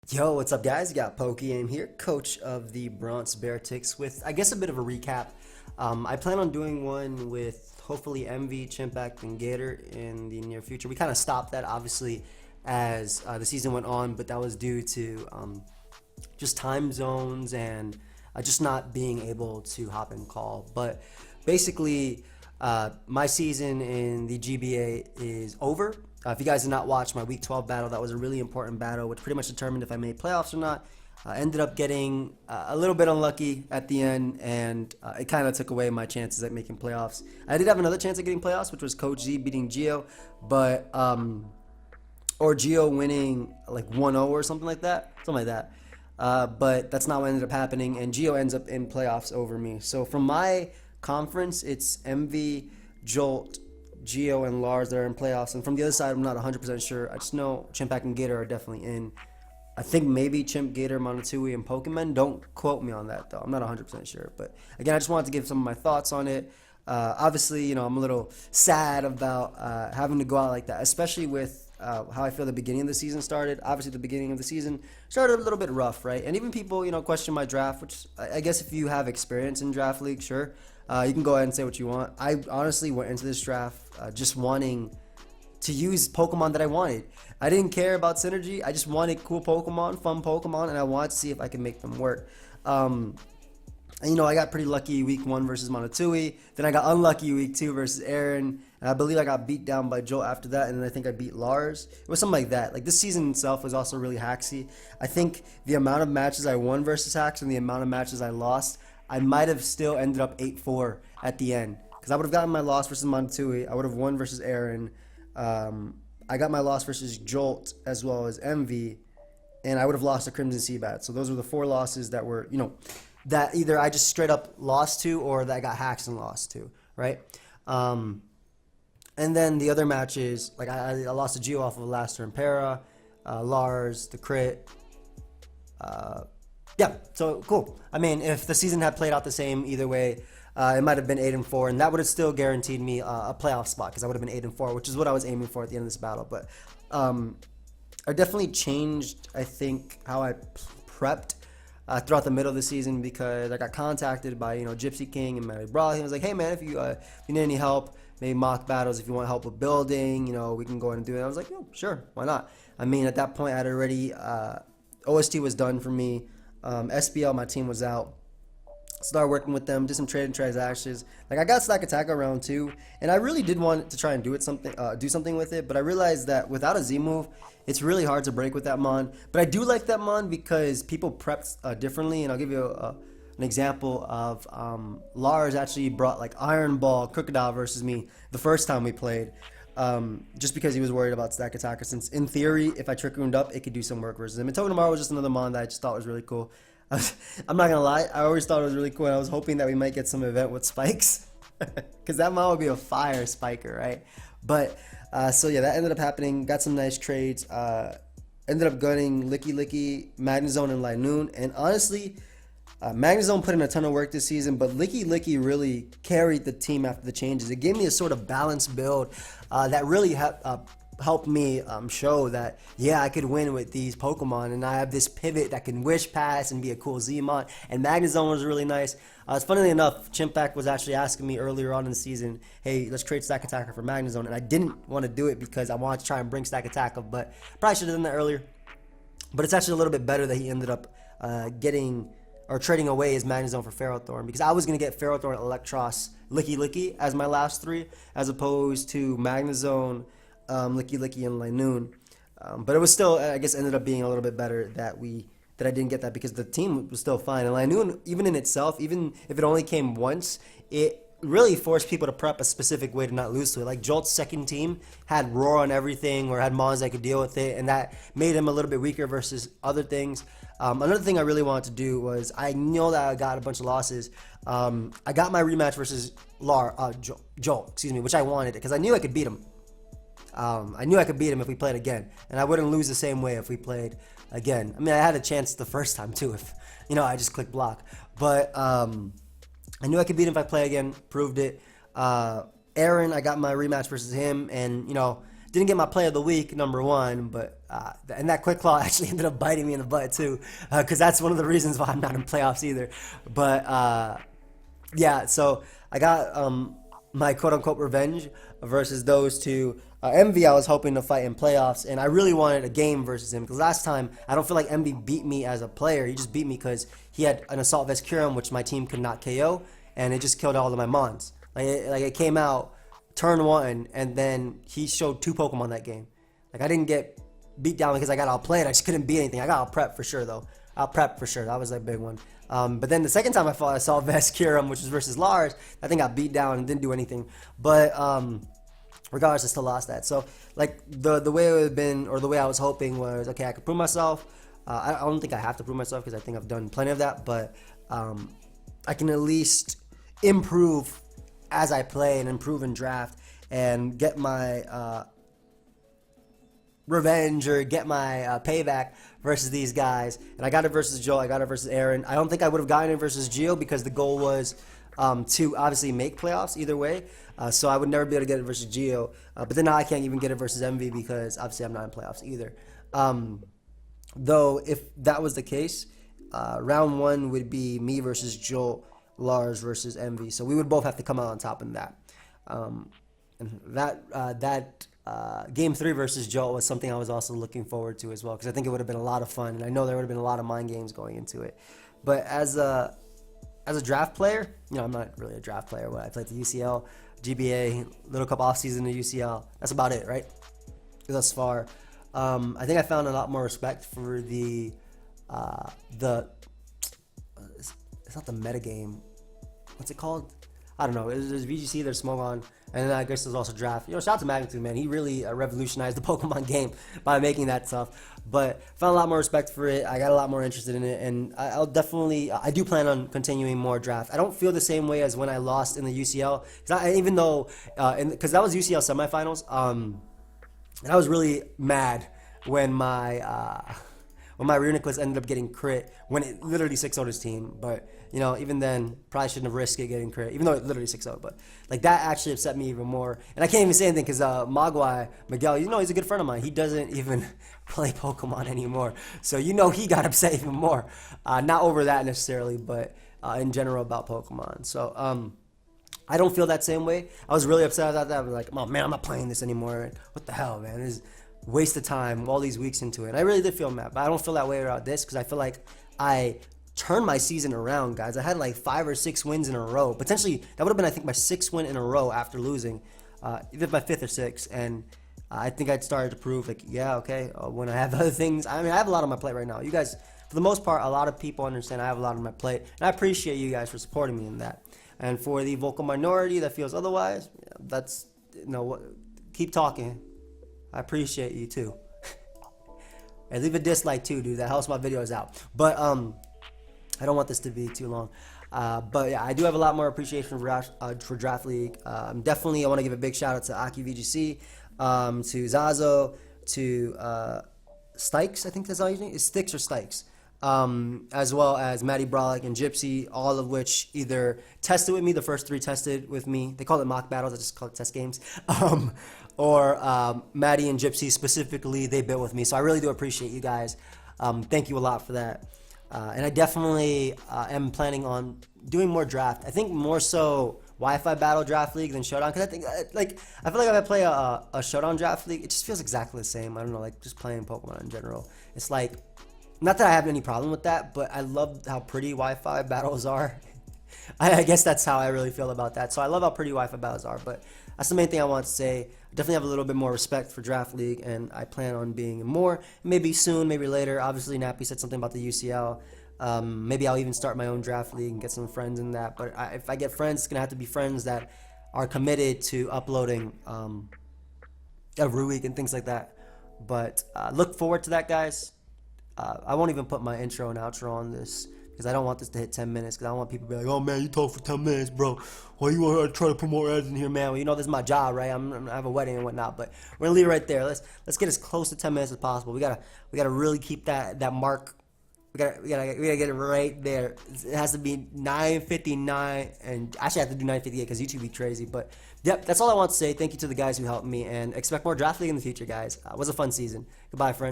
Yo, what's up, guys? You got pokeaim here, coach of the Bronx Beartics, with I guess a bit of a recap. I plan on doing one with hopefully MV, Chimpact, and Gator in the near future. We kind of stopped that obviously as the season went on, but that was due to just time zones and just not being able to hop and call. But basically, my season in the GBA is over. If you guys did not watch my Week 12 battle, that was a really important battle, which pretty much determined if I made playoffs or not. Ended up getting a little bit unlucky at the end, and it kind of took away my chances at making playoffs. I did have another chance at getting playoffs, which was Coach Z beating Gio, but or Gio winning like 1-0 or something like that, but that's not what ended up happening, and Gio ends up in playoffs over me. So from my conference, it's MV, Jolt, Geo, and Lars that are in playoffs. And from the other side, I'm not 100% sure. I just know Chimpact and Gator are definitely in. I think maybe Chimp, Gator, Monotui, and Pokemon. Don't quote me on that, though. I'm not 100% sure. But again, I just wanted to give some of my thoughts on it. Obviously, I'm a little sad about having to go out like that, especially with how I feel the beginning of the season started. Obviously, the beginning of the season started a little bit rough, right? And even people, question my draft, which I guess if you have experience in draft league, sure. You can go ahead and say what you want. I honestly went into this draft just wanting to use Pokemon that I wanted. I didn't care about synergy. I just wanted cool Pokemon, fun Pokemon, and I wanted to see if I could make them work. And I got pretty lucky week 1 versus Monotui. Then I got unlucky week 2 versus Aaron. And I believe I got beat down by Joel after that. And then I think I beat Lars. It was something like that. Like, this season itself was also really hacksy. I think the amount of matches I won versus Hacks and the amount of matches I lost, I might have still ended up 8-4 at the end. Because I would have gotten my loss versus Monotui. I would have won versus Aaron. I got my loss versus Jolt as well as MV. And I would have lost to Crimson Seabat. So those were the 4 losses that were, that either I just straight up lost to or that I got hacks and lost to, right? And then the other matches, like I lost to Geo off of last turn Para, Lars, the crit. Yeah, so cool. I mean, if the season had played out the same either way, it might have been 8-4, and that would have still guaranteed me a playoff spot because I would have been 8-4, which is what I was aiming for at the end of this battle. But I definitely changed, I think, how I prepped throughout the middle of the season because I got contacted by Gypsy King and Matty Brawl. He was like, "Hey man, if you need any help, maybe mock battles, if you want help with building, we can go ahead and do it." And I was like, "Yo, sure, why not?" I mean, at that point, I had already OST was done for me. SBL, my team was out. Started working with them, did some trading transactions. Like, I got Stack Attack around 2, and I really did want to try and do something with it, but I realized that without a Z move, it's really hard to break with that mon. But I do like that mon because people prep differently, and I'll give you an example of Lars actually brought like Iron Ball Crocodile versus me the first time we played. Just because he was worried about Stack Attacker, since in theory, if I Trick Rooned up, it could do some work versus him. And Togedemaru was just another mon that I just thought was really cool. I'm not gonna lie, I always thought it was really cool, and I was hoping that we might get some event with spikes, because that mon would be a fire spiker, right? But so yeah, that ended up happening. Got some nice trades. Ended up gunning Licky Licky, Magnezone, and Linoon. And honestly, Magnezone put in a ton of work this season, but Licky Licky really carried the team after the changes. It gave me a sort of balanced build that really helped me show that, yeah, I could win with these Pokemon, and I have this pivot that can Wish Pass and be a cool Z-Mon, and Magnezone was really nice. Funnily enough, Chimpact was actually asking me earlier on in the season, hey, let's trade Stack Attacker for Magnezone, and I didn't want to do it because I wanted to try and bring Stack Attacker, but probably should have done that earlier. But it's actually a little bit better that he ended up trading away his Magnezone for Ferrothorn, because I was going to get Ferrothorn, Electros, Licky Licky as my last 3, as opposed to Magnezone, Licky Licky, and Linoon. But it was still, I guess, ended up being a little bit better that I didn't get that, because the team was still fine. And Linoon, even in itself, even if it only came once, it really forced people to prep a specific way to not lose to it. Like, Jolt's second team had Roar on everything, or had Mons that could deal with it, and that made him a little bit weaker versus other things. Another thing I really wanted to do was, I know that I got a bunch of losses. I got my rematch versus Jolt, which I wanted, because I knew I could beat him. I knew I could beat him if we played again, and I wouldn't lose the same way if we played again. I mean, I had a chance the first time too, if I just clicked block. But I knew I could beat him if I play again. Proved it. Aaron, I got my rematch versus him, and Didn't get my play of the week, number one, but and that quick claw actually ended up biting me in the butt too, because that's one of the reasons why I'm not in playoffs either. But yeah, so I got my quote-unquote revenge versus those two. MV, I was hoping to fight in playoffs, and I really wanted a game versus him because last time I don't feel like MV beat me as a player. He just beat me because he had an Assault Vest Curum, which my team could not KO, and it just killed all of my Mons. It came out turn one, and then he showed two Pokemon that game. Like, I didn't get beat down because I got outplayed. I just couldn't beat anything. I got out prep for sure, though. Out prep for sure. That was a big one. But then the second time I fought, I saw Vest Curum, which was versus Lars. I think I got beat down and didn't do anything. But regardless, I still lost that. So, like, the way it would have been, or the way I was hoping was, okay, I could prove myself. I don't think I have to prove myself because I think I've done plenty of that. But I can at least improve as I play and improve in draft and get my revenge or get my payback versus these guys. And I got it versus Joel. I got it versus Aaron. I don't think I would have gotten it versus Gio because the goal was to obviously make playoffs either way. So I would never be able to get it versus Gio. But then now I can't even get it versus MV because obviously I'm not in playoffs either. Though if that was the case, round one would be me versus Joel, Lars versus MV. So we would both have to come out on top in that. And that game 3 versus Joel was something I was also looking forward to as well because I think it would have been a lot of fun, and I know there would have been a lot of mind games going into it. But as a draft player, I'm not really a draft player. I played the UCL, GBA, little cup off season in UCL. That's about it, right? Thus far, I think I found a lot more respect for the it's not the metagame. What's it called? I don't know. There's VGC, there's Smogon, and then I guess there's also draft. Shout out to Magnitude, man. He really revolutionized the Pokemon game by making that stuff. But found a lot more respect for it. I got a lot more interested in it, and I do plan on continuing more draft. I don't feel the same way as when I lost in the UCL, even though, because that was UCL semifinals, and I was really mad when my Reuniclus ended up getting crit when it literally 6-0'd his team. But, even then, probably shouldn't have risked it getting crit, even though it literally 6-0'd. But, that actually upset me even more. And I can't even say anything because Miguel, he's a good friend of mine. He doesn't even play Pokemon anymore. So, he got upset even more. Not over that necessarily, but in general about Pokemon. So, I don't feel that same way. I was really upset about that. I was like, oh, man, I'm not playing this anymore. What the hell, man? This is waste of time all these weeks into it. And I really did feel mad, but I don't feel that way about this because I feel like I turned my season around, guys. I had like 5 or 6 wins in a row. Potentially, that would have been, I think, my 6th win in a row after losing, either my 5th or 6th. And I think I'd started to prove, when I have other things. I mean, I have a lot on my plate right now. You guys, for the most part, a lot of people understand I have a lot on my plate. And I appreciate you guys for supporting me in that. And for the vocal minority that feels otherwise, that's, keep talking. I appreciate you too. And leave a dislike too, dude. That helps my videos out. But I don't want this to be too long. But yeah, I do have a lot more appreciation for Draft League. Definitely, I want to give a big shout out to Aki VGC, to Zazo, to Stykes. I think that's all you name. It's Sticks or Stykes. As well as Maddie Brolick and Gypsy, all of which either tested with me. The first 3 tested with me. They call it mock battles. I just call it test games. Or Maddie and Gypsy specifically, they built with me. So I really do appreciate you guys. Thank you a lot for that. And I definitely am planning on doing more draft. I think more so Wi-Fi Battle Draft League than Showdown. Because I think, I feel like if I play a Showdown Draft League, it just feels exactly the same. I don't know, just playing Pokemon in general. It's like, not that I have any problem with that, but I love how pretty Wi-Fi battles are. I guess that's how I really feel about that. So I love how pretty Wi-Fi battles are, but that's the main thing I want to say. I definitely have a little bit more respect for Draft League, and I plan on being more. Maybe soon, maybe later. Obviously, Nappy said something about the UCL. Maybe I'll even start my own Draft League and get some friends in that. But if I get friends, it's going to have to be friends that are committed to uploading every week and things like that. But look forward to that, guys. I won't even put my intro and outro on this because I don't want this to hit 10 minutes because I don't want people to be like, oh, man, you talk for 10 minutes, bro. Why you want to try to put more ads in here, man? Well, this is my job, right? I have a wedding and whatnot, but we're going to leave it right there. Let's get as close to 10 minutes as possible. We gotta really keep that mark We gotta get it right there. It has to be 9:59, and actually I have to do 9:58 because YouTube be crazy. But yep, that's all I want to say. Thank you to the guys who helped me, and expect more draft league in the future, guys. It was a fun season. Goodbye, friends.